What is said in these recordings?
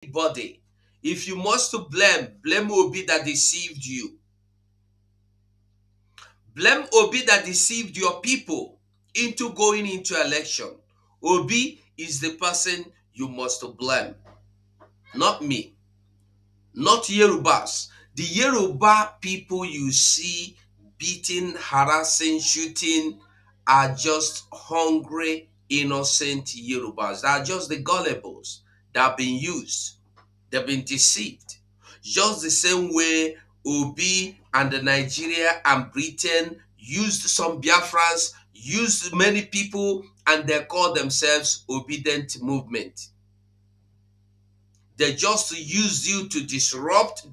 anybody. If you must to blame Obi that deceived you. Blame Obi that deceived your people into going into election. Obi is the person you must blame, not me, not Yorubas. The Yoruba people you see beating, harassing, shooting are just hungry, innocent Yorubas. They are just the gullibles that have been used. They've been deceived. Just the same way Obi and the Nigeria and Britain used some Biafrans, used many people, and they call themselves obedient movement. They just use you to disrupt,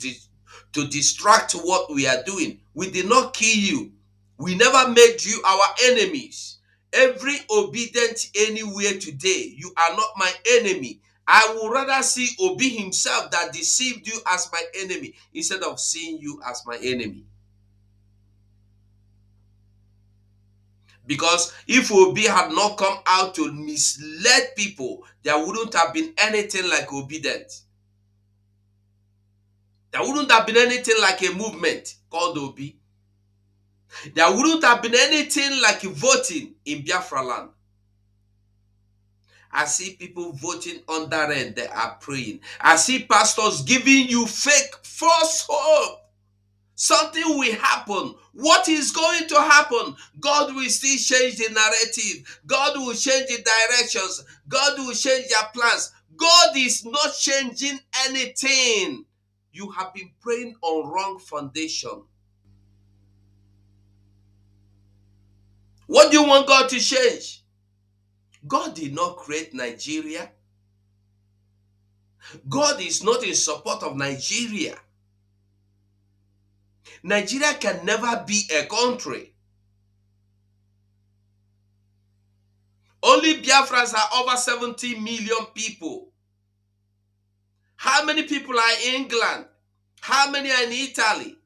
to distract what we are doing. We did not kill you. We never made you our enemies. Every obedient anywhere today, you are not my enemy. I would rather see Obi himself that deceived you as my enemy instead of seeing you as my enemy. Because if Obi had not come out to mislead people, there wouldn't have been anything like obedient. There wouldn't have been anything like a movement called Obi. There wouldn't have been anything like voting in Biafra land. I see people voting on that end. They are praying. I see pastors giving you fake, false hope. Something will happen. What is going to happen? God will still change the narrative. God will change the directions. God will change their plans. God is not changing anything. You have been praying on wrong foundation. What do you want God to change? God did not create Nigeria. God is not in support of Nigeria. Nigeria can never be a country. Only Biafrans are over 70 million people. How many people are in England? How many are in Italy?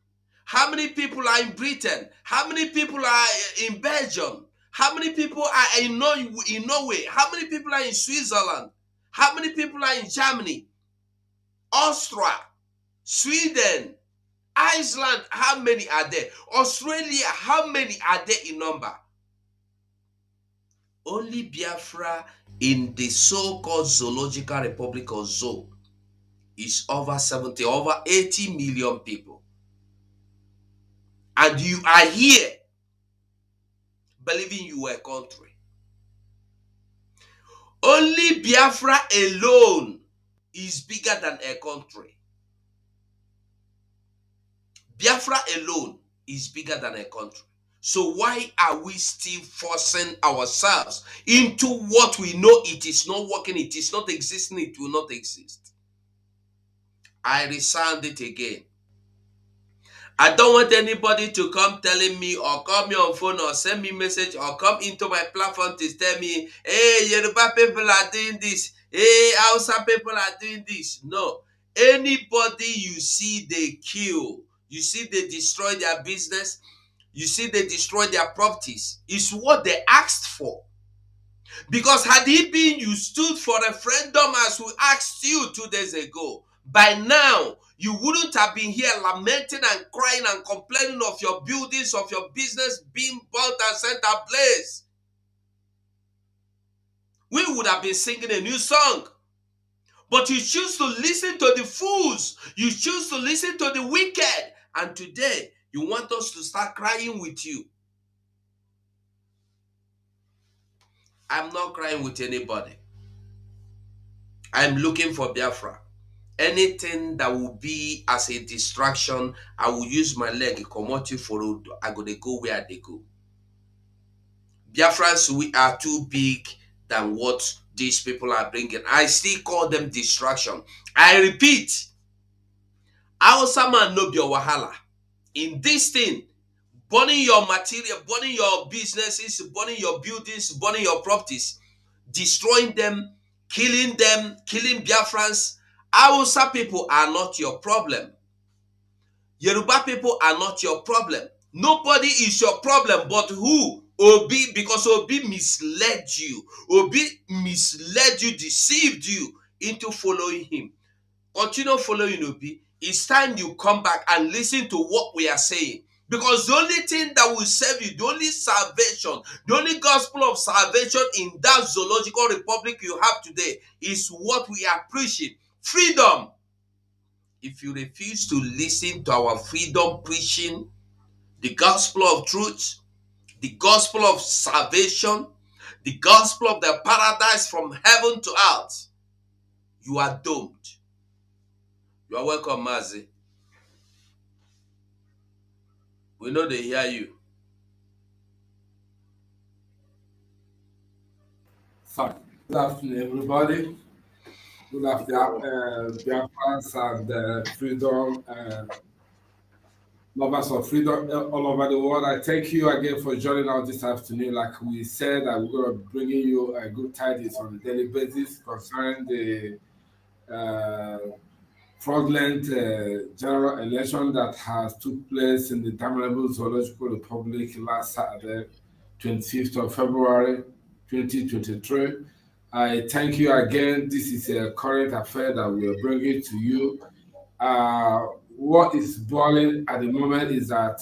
How many people are in Britain? How many people are in Belgium? How many people are in Norway? How many people are in Switzerland? How many people are in Germany? Austria, Sweden, Iceland, how many are there? Australia, how many are there in number? Only Biafra in the so-called Zoological Republic of Zoo is over 70, over 80 million people. And you are here believing you are a country. Only Biafra alone is bigger than a country. Biafra alone is bigger than a country. So why are we still forcing ourselves into what we know it is not working, it is not existing, it will not exist? I resound it again. I don't want anybody to come telling me or call me on phone or send me message or come into my platform to tell me, hey, Yoruba people are doing this. Hey, Hausa people are doing this. No. Anybody you see they kill, you see they destroy their business, you see they destroy their properties, is what they asked for. Because had it been you stood for referendum as we asked you 2 days ago, by now you wouldn't have been here lamenting and crying and complaining of your buildings, of your business being burnt and sent ablaze. We would have been singing a new song. But you choose to listen to the fools. You choose to listen to the wicked. And today, you want us to start crying with you. I'm not crying with anybody. I'm looking for Biafra. Anything that will be as a distraction, I will use my leg, commodity for road. I go, they go where they go. Biafrans, we are too big than what these people are bringing. I still call them distraction. I repeat, Hausa man no be your wahala. In this thing, burning your material, burning your businesses, burning your buildings, burning your properties, destroying them, killing Biafrans. Hausa people are not your problem. Yoruba people are not your problem. Nobody is your problem, but who? Obi, because Obi misled you. Obi misled you, deceived you into following him. continue following Obi. It's time you come back and listen to what we are saying. Because the only thing that will save you, the only salvation, the only gospel of salvation in that zoological republic you have today is what we are preaching. Freedom. If you refuse to listen to our freedom preaching, the gospel of truth, the gospel of salvation, the gospel of the paradise from heaven to earth, you are doomed. You are welcome, Mazi. We know they hear you. Sorry. Good afternoon, everybody. Good afternoon, Biafrans and freedom, lovers of freedom all over the world. I thank you again for joining us this afternoon. Like we said, we're going to be bringing you good tidings on a daily basis concerning the fraudulent general election that has took place in the Damnable Zoological Republic last Saturday, 25th of February, 2023. I thank you again. This is a current affair that we are bringing to you. What is boiling at the moment is that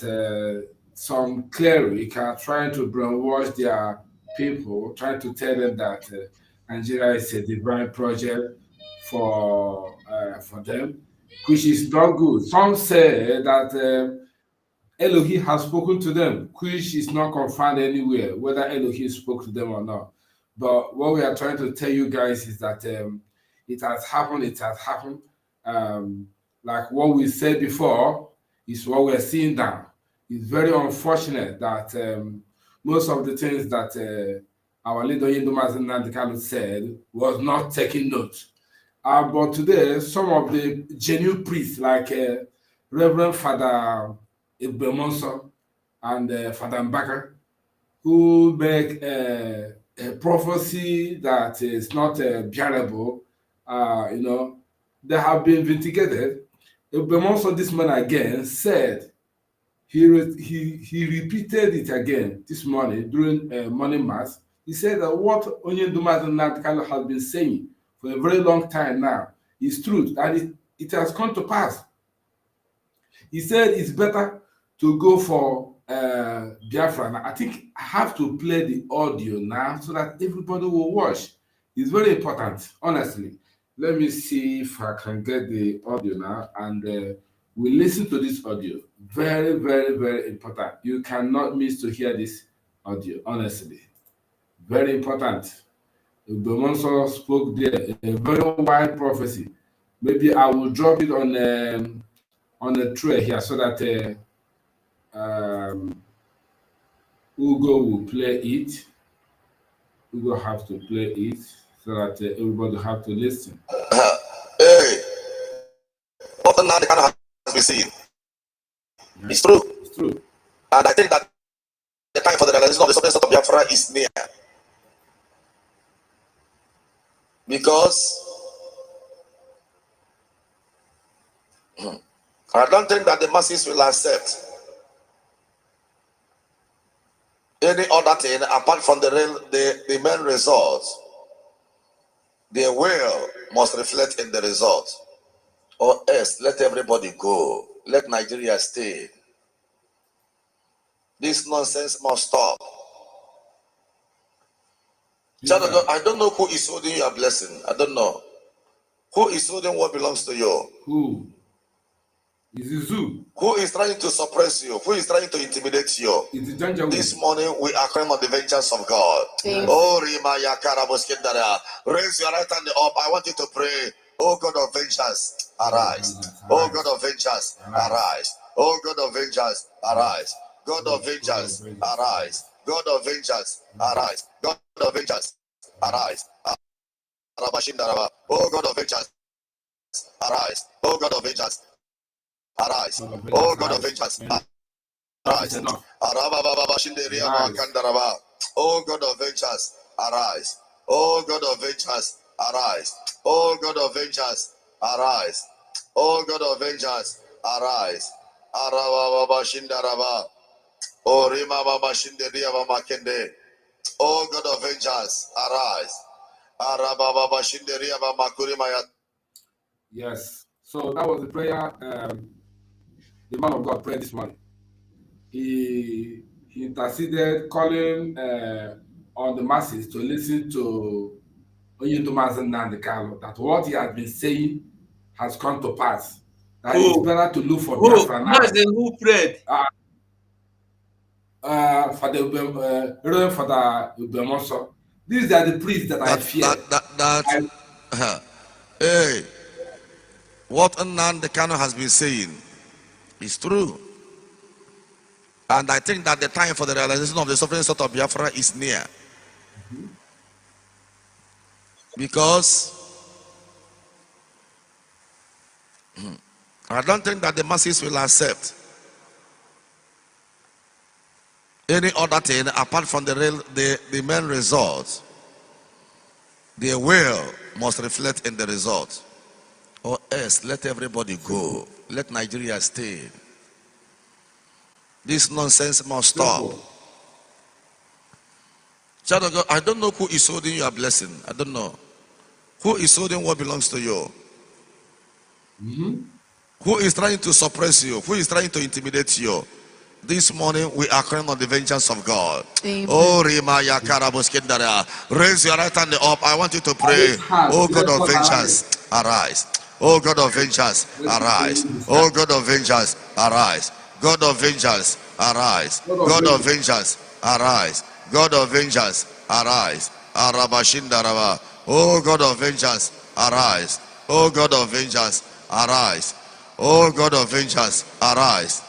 some clerics are trying to brainwash their people, trying to tell them that Nigeria is a divine project for them, which is not good. Some say that Elohim has spoken to them, which is not confirmed anywhere, whether Elohim spoke to them or not. But what we are trying to tell you guys is that it has happened, it has happened. Like what we said before is what we're seeing now. It's very unfortunate that most of the things that our leader NNAMDI Kanu said was not taking note. But today, some of the genuine priests, like Reverend Father Ibemonso and Father Mbaka, who make a prophecy that is not bearable, they have been vindicated. Ibemonso, this man again, said, he repeated it again this morning during morning mass. He said that what Onyeduma Nnamdi has been saying for a very long time now is truth, and it has come to pass. He said it's better to go for Biafran. I think I have to play the audio now so that everybody will watch. It's very important, honestly. Let me see if I can get the audio now, and we listen to this audio. Very, very, very important. You cannot miss to hear this audio, honestly. Very important. Bemonso spoke there, a very wide prophecy. Maybe I will drop it on a tray here so that Ugo will play it. Ugo have to play it so that everybody have to listen. Hey, what now the kind of has been seen? Yeah. It's true. It's true. And I think that the time for the realization of the substance of Biafra is near. Because I don't think that the masses will accept any other thing apart from the main result. Their will must reflect in the result. Or else, let everybody go. Let Nigeria stay. This nonsense must stop. Yeah. I don't know who is holding your blessing. I don't know. Who is holding what belongs to you? Who? Is it Zoo? Who is trying to suppress you? Who is trying to intimidate you? This morning we are crying on the vengeance of God. Oh, Rimaya Karaboskindara. Raise your right hand up. I want you to pray. Oh God of vengeance, arise. Oh God of vengeance, arise. Oh God of vengeance, arise. God of vengeance, arise. God of vengeance, arise. God of vengeance, arise. Oh God of vengeance, arise. Oh God of vengeance, arise. Oh God of vengeance, arise. Oh God of vengeance, arise. Oh God of vengeance, arise. Oh God of vengeance, arise. Oh God of vengeance, arise. Arababa Shindaraba. Oh Rima Baba Shinderia Makende. Oh God of vengeance, arise. Arababa Shinderia Makurimaya. Yes. So that was the prayer the man of God prayed this morning. He interceded, calling on the masses to listen to Onyedumazi Nnamdi Kanu, that what he has been saying has come to pass. That it's Who? better to look for Who? Biafra now. Mazen, who prayed? For the Reverend Father Ubemoso. These are the priests that I fear. Hey, what Nnamdi Kanu has been saying is true. And I think that the time for the realization of the suffering sort of Biafra is near. Because I don't think that the masses will accept any other thing apart from the main result. Their will must reflect in the result. Or else, let everybody go. Let Nigeria stay. This nonsense must stop. Child of God, I don't know who is holding your blessing. I don't know. Who is holding what belongs to you? Who is trying to suppress you? Who is trying to intimidate you? This morning we are crying on the vengeance of God. Amen. Oh, Rimaya Karabuskindara. Raise your right hand up. I want you to pray. Oh, God of vengeance, arise. Oh, God of vengeance, arise. Oh, God of vengeance, arise. God of vengeance, arise. God of vengeance, arise. God of vengeance, arise. Arabashindaraba. Oh, God of vengeance, arise. Oh, God of vengeance, arise. Oh, God of vengeance, arise.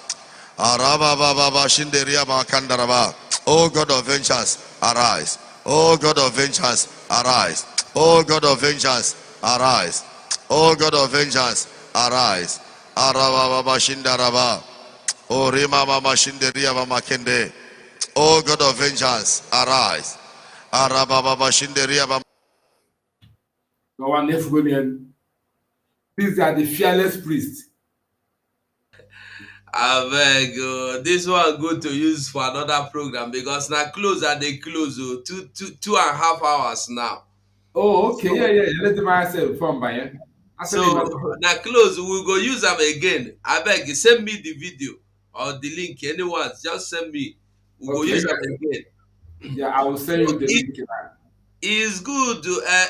Oh God of vengeance, arise. Oh God of vengeance, arise. Oh God of vengeance, arise. Oh God of vengeance, arise. Arababa Shindaraba. Oh Rima Mama Shinderia Mama Kende. Oh God of vengeance, arise. Arababa Shinderia Mama. These are the fearless priests. I beg, this one good to use for another program because now close and they close 2.5 hours now. Oh, okay, so, yeah. Let them myself from by. So now close, we go use them again. I beg you, send me the video or the link. Anyone, just send me. We go use them again. Yeah, I will send you the link. It's good.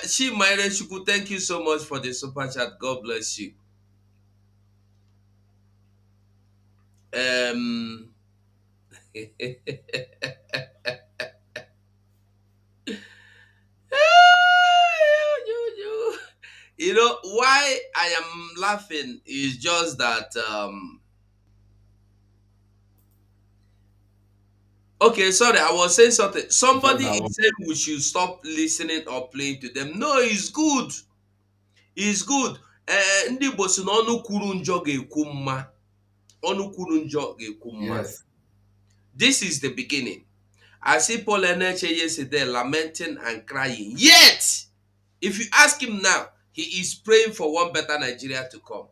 She Myre Shuku, thank you so much for the super chat. God bless you. You know why I am laughing is just that okay, sorry, I was saying something. Somebody is saying we should stop listening or playing to them. No, it's good. It's good. Ndị Igbo si na ọnụ kwuru njọ ga-ekwu mma. Ọnụ kwuru njọ ga-ekwu mma. This is the beginning. I see Paul Eneche yesterday lamenting and crying. Yet, if you ask him now, he is praying for one better Nigeria to come.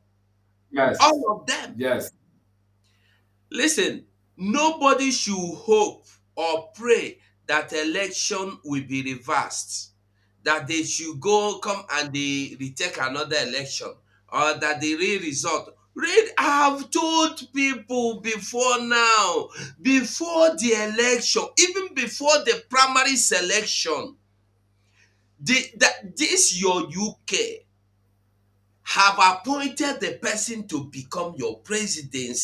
Yes. All of them. Yes. Listen, nobody should hope or pray that election will be reversed, that they should come and they retake another election, or that the real result. I have told people before now, before the election, even before the primary selection, this your UK have appointed the person to become your president.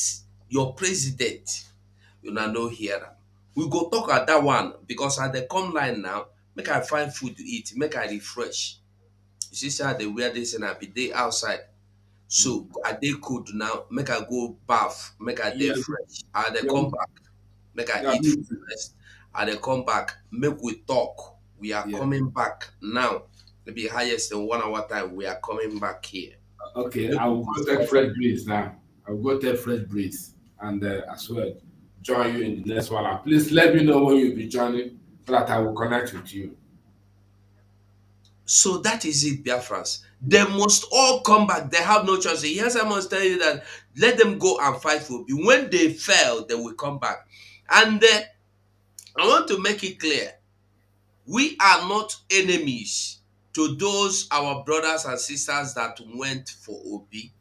You know hear am. We go talk at that one because at the come line now, make I find food to eat, make I refresh. You see how they wear this and I be day outside. So I dey cold now, make I go bath, make I dey fresh. I dey come back, make I eat food first. I dey come back, make we talk. We are coming back now. Maybe highest in 1 hour time, we are coming back here. Okay, I will go take fresh breeze now. I will go take fresh breeze and as well join you in the next one. Please let me know when you'll be joining so that I will connect with you. So that is it, Biafrans. They must all come back. They have no choice. Yes, I must tell you that let them go and fight for you. When they fail, they will come back. And I want to make it clear, we are not enemies to those our brothers and sisters that went for Obi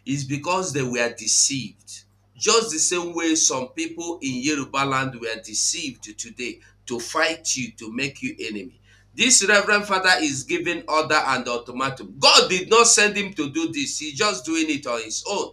is because they were deceived. Just the same way some people in Yoruba land were deceived today to fight you, to make you enemy. This Reverend Father is giving order and ultimatum. God did not send him to do this. He's just doing it on his own.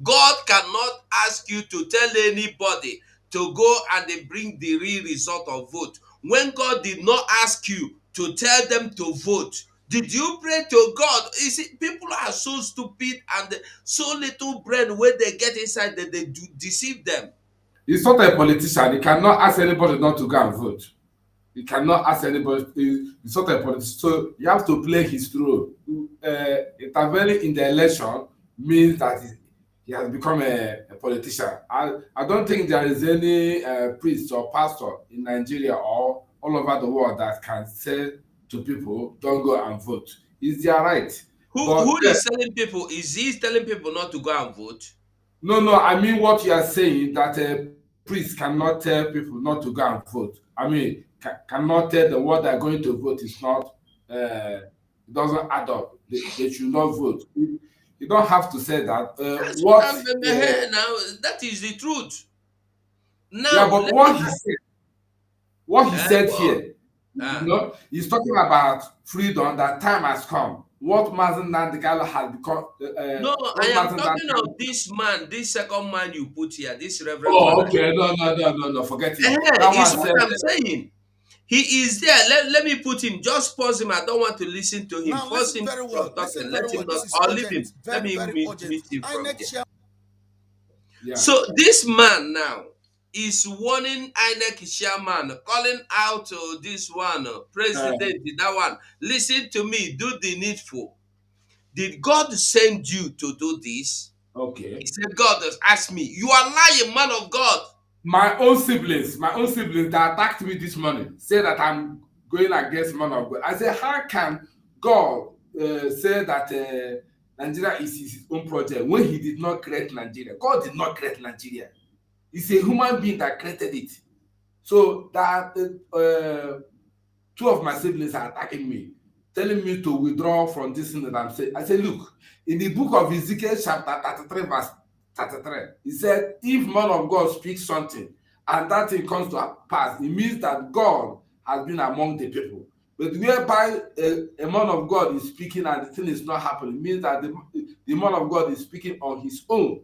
God cannot ask you to tell anybody to go and they bring the real result of vote. When God did not ask you to tell them to vote, did you pray to God? You see, people are so stupid and so little brain when they get inside that they do deceive them. He's not a politician. He cannot ask anybody not to go and vote. He cannot ask anybody. He's not a politician. So you have to play his role. Intervening in the election means that he has become a politician. I don't think there is any priest or pastor in Nigeria or all over the world that can say to people, don't go and vote. It's their right. Who is telling people? Is he telling people not to go and vote? No, I mean what you are saying, that a priest cannot tell people not to go and vote. I mean, cannot tell them what they're going to vote is not, it doesn't add up. They should not vote. You don't have to say that. Now, that is the truth. Now, yeah, but what he said here, you know, he's talking about freedom, that time has come. What Mazen Nandikalo has become. No, I am talking of this man, this second man you put here, this Reverend. Oh, okay. No, forget it. That is what I'm saying. He is there. Let me put him. Just pause him. I don't want to listen to him. Now, pause him very well. Listen let him well. not. Or leave him. Let me meet him from there. Yeah. So this man now is warning INEC chairman, calling out to this one, president, that one. Listen to me. Do the needful. Did God send you to do this? Okay. He said, God has asked me. You are lying, man of God. My own siblings that attacked me this morning say that I'm going against man of God. I say, how can God say that Nigeria is his own project when he did not create Nigeria? God did not create Nigeria. It's a human being that created it. So that two of my siblings are attacking me, telling me to withdraw from this thing that I'm saying. I say, look, in the book of Ezekiel chapter 33 verse 33, he said, if man of God speaks something and that thing comes to pass, it means that God has been among the people. But whereby a man of God is speaking and the thing is not happening, it means that the man of God is speaking on his own.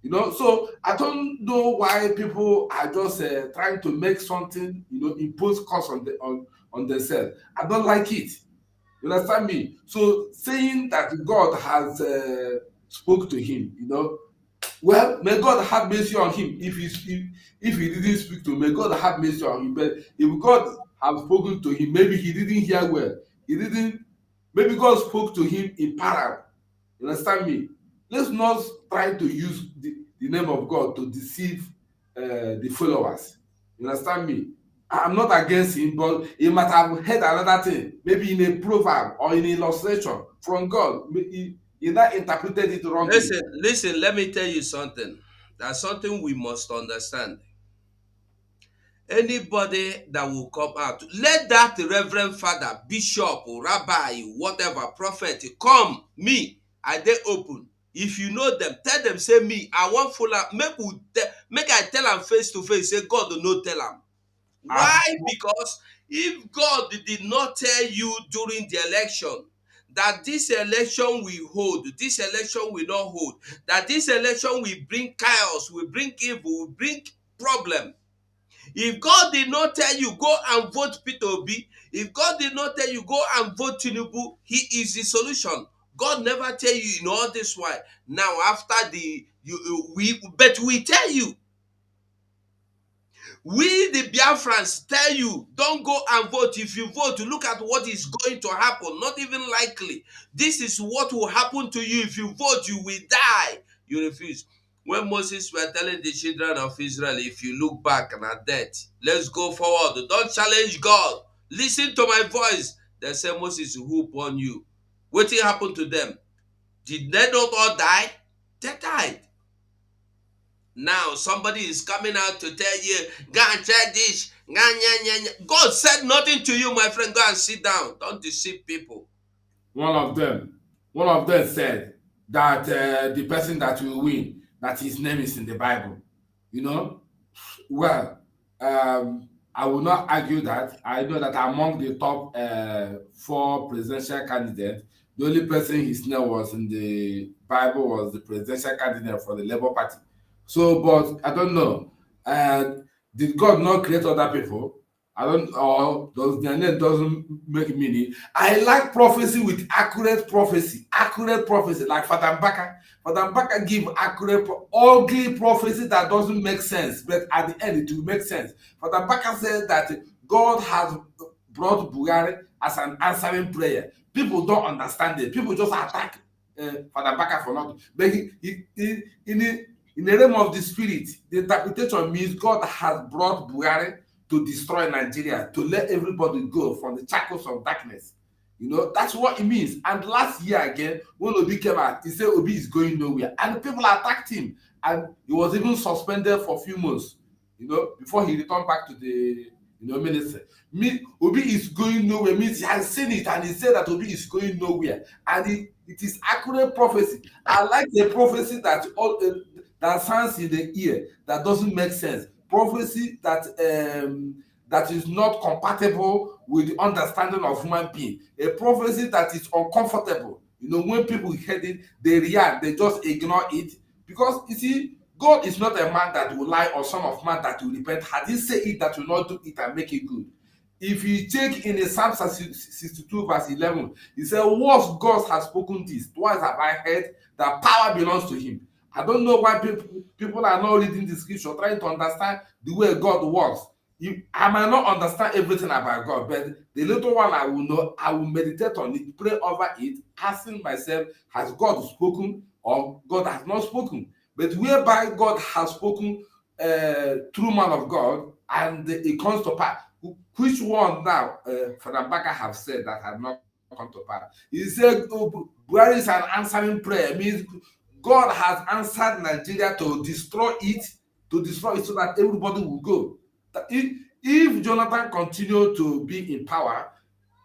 You know, so I don't know why people are just trying to make something, you know, impose costs on themselves. I don't like it. You understand me? So saying that God has spoke to him, you know, well, may God have mercy on him. If he didn't speak to him, may God have mercy on him. But if God have spoken to him, maybe he didn't hear well. Maybe God spoke to him in parable. You understand me? Let's not try to use the name of God to deceive the followers. You understand me? I'm not against him, but he might have heard another thing, maybe in a proverb or in an illustration from God. He not interpreted it wrongly. Listen, let me tell you something. That's something we must understand. Anybody that will come out, let that Reverend Father, Bishop, Rabbi, whatever, Prophet, come, me, I dey open. If you know them, tell them, say me, I want full am. Make I tell them face to face, say God do not tell them. Why? Because if God did not tell you during the election that this election will hold, this election will not hold, that this election will bring chaos, will bring evil, will bring problem. If God did not tell you go and vote Peter Obi, if God did not tell you go and vote Tinubu, he is the solution. God never tell you in all this while. Now after but we tell you. We the Biafrans tell you, don't go and vote. If you vote, look at what is going to happen. Not even likely. This is what will happen to you. If you vote, you will die. You refuse. When Moses were telling the children of Israel, if you look back and are dead, let's go forward. Don't challenge God. Listen to my voice. They say Moses will upon you. What happened to them? Did they not all die? They died. Now somebody is coming out to tell you, go and check this. God said nothing to you, my friend. Go and sit down. Don't deceive people. one of them said that the person that will win, that his name is in the Bible. You know, well, I will not argue that. I know that among the top 4 presidential candidates, the only person his name was in the Bible was the presidential candidate for the Labour Party. So, but I don't know. Did God not create other people? I don't, or does their name doesn't make meaning. I like prophecy with accurate prophecy, like Father Mbaka. Father Mbaka give accurate, ugly prophecy that doesn't make sense, but at the end it will make sense. Father Mbaka said that God has brought Buhari as an answering prayer. People don't understand it. People just attack Father Mbaka for nothing. But in the realm of the spirit, the interpretation means God has brought Buhari to destroy Nigeria, to let everybody go from the shackles of darkness. You know, that's what it means. And last year again, when Obi came out, he said Obi is going nowhere. And people attacked him. And he was even suspended for a few months, you know, before he returned back to the ministry. Obi is going nowhere means he has seen it and he said that Obi is going nowhere. And it is accurate prophecy. I like the prophecy that that sounds in the ear, that doesn't make sense. Prophecy that is not compatible with the understanding of human being. A prophecy that is uncomfortable. You know, when people hear it, they react, they just ignore it. Because you see, God is not a man that will lie or son of man that will repent. Had he said it, that will not do it and make it good. If you check in the Psalm 62 verse 11, he said, once God has spoken this, twice have I heard that power belongs to him. I don't know why people are not reading the scripture, trying to understand the way God works. I might not understand everything about God, but the little one I will know, I will meditate on it, pray over it, asking myself, has God spoken or God has not spoken? But whereby God has spoken through man of God, and it comes to pass. Which one now, Father Mbaka have said that have not come to pass? He said, where is an answering prayer? It means God has answered Nigeria to destroy it so that everybody will go. If Jonathan continues to be in power,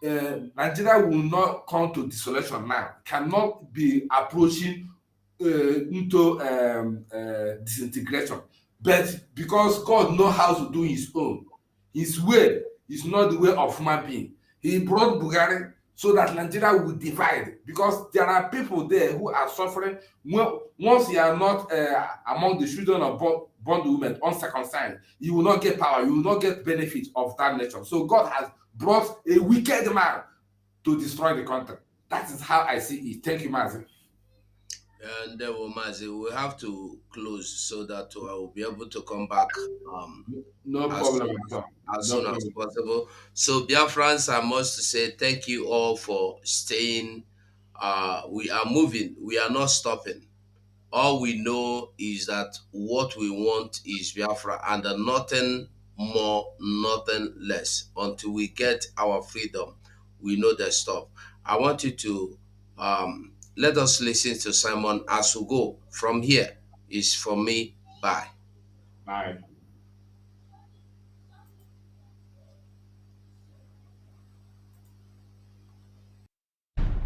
Nigeria will not come to desolation now, cannot be approaching into disintegration. But because God knows how to do his own, his way is not the way of human being. He brought Buhari so that Nigeria will divide, because there are people there who are suffering. Once you are not among the children of born women, uncircumcised, you will not get power, you will not get benefit of that nature. So God has brought a wicked man to destroy the country. That is how I see it. Thank you, Mazi. And then, Mazi, we have to close so that I will be able to come back no problem as soon as possible. So, Biafrans, I must say thank you all for staying. We are moving, we are not stopping. All we know is that what we want is Biafra, and nothing more, nothing less. Until we get our freedom, we know the stop. I want you to let us listen to Simon as we go. From here is from me. Bye. Bye.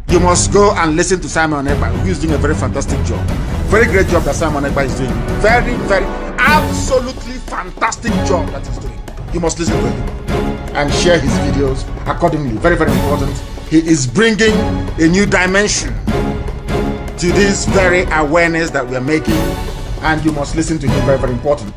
You must go and listen to Simon Ekpa, who is doing a very fantastic job. Very great job that Simon Ekpa is doing. Very, very, absolutely fantastic job that he's doing. You must listen to him and share his videos accordingly. Very, very important. He is bringing a new dimension to this very awareness that we are making, and you must listen to him. Very, very important.